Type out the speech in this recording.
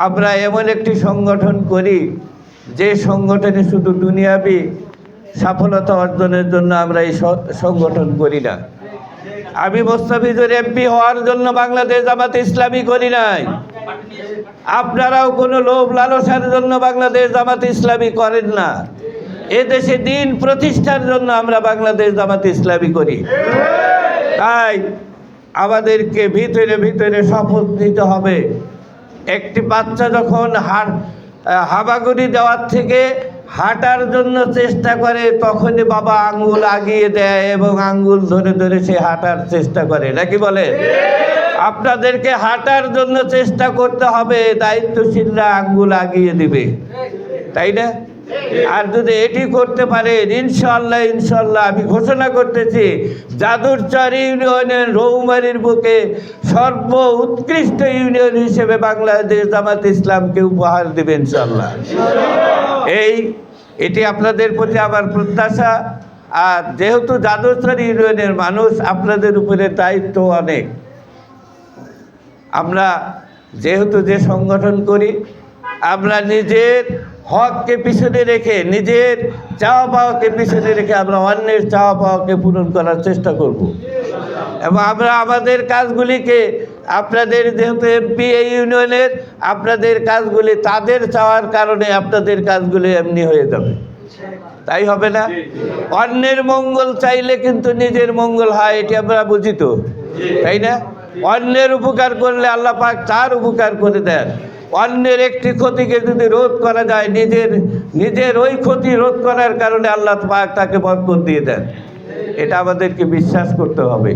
আমরা এমন একটি সংগঠন করি যে সংগঠনে শুধু দুনিয়াবি সফলতা অর্জনের জন্য আমরা এই সংগঠন করি না। আমি মোস্তাফিজুর এমপি হওয়ার জন্য বাংলাদেশ জামাত ইসলামী করি নাই। আপনারাও কোনো লোভ লালসার জন্য বাংলাদেশ জামাত ইসলামী করেন না। এদেশে দিন প্রতিষ্ঠার জন্য আমরা বাংলাদেশ জামাত ইসলামী করি। তাই আমাদেরকে ভিতরে ভিতরে শপথ নিতে হবে। একটি বাচ্চা যখন হামাগুড়ি দেওয়ার থেকে হাঁটার জন্য চেষ্টা করে তখনই বাবা আঙ্গুল আগিয়ে দেয় এবং আঙ্গুল ধরে ধরে সে হাঁটার চেষ্টা করে, নাকি বলে? আপনাদেরকে হাঁটার জন্য চেষ্টা করতে হবে, দায়িত্বশীলরা আঙ্গুল আগিয়ে দিবে, তাই না? আর যদি এটি করতে পারেন ইনশাআল্লাহ ইনশাআল্লাহ আমি ঘোষণা করতেছি যাদুরচর ইউনিয়নের রৌমারীর বুকে সর্ব উৎকৃষ্ট ইউনিয়ন হিসেবে বাংলাদেশ জামাত ইসলামকে উপহার দেবে ইনশাআল্লাহ। এটি আপনাদের প্রতি আমার প্রত্যাশা। আর যেহেতু যাদুরচর ইউনিয়নের মানুষ, আপনাদের উপরে দায়িত্ব অনেক। আমরা যেহেতু যে সংগঠন করি, আমরা নিজের হককে পিছনে রেখে, নিজের চাওয়া পাওয়াকে পিছনে রেখে আমরা অন্যের চাওয়া পাওয়াকে পূরণ করার চেষ্টা করব। এবং আমরা আমাদের কাজগুলিকে, আপনাদের যেহেতু এমপি এই ইউনিয়নের, আপনাদের কাজগুলি তাদের চাওয়ার কারণে আপনাদের কাজগুলি এমনি হয়ে যাবে, তাই হবে না? অন্যের মঙ্গল চাইলে কিন্তু নিজের মঙ্গল হয়, এটি আমরা বুঝি তো, তাই না? অন্যের উপকার করলে আল্লাহ পাক তার উপকার করে দেন। অন্যের একটি ক্ষতিকে যদি রোধ করা যায়, নিজের ওই ক্ষতি রোধ করার কারণে আল্লাহ পাক তাকে বরকত দিয়ে দেন। এটা আমাদেরকে বিশ্বাস করতে হবে।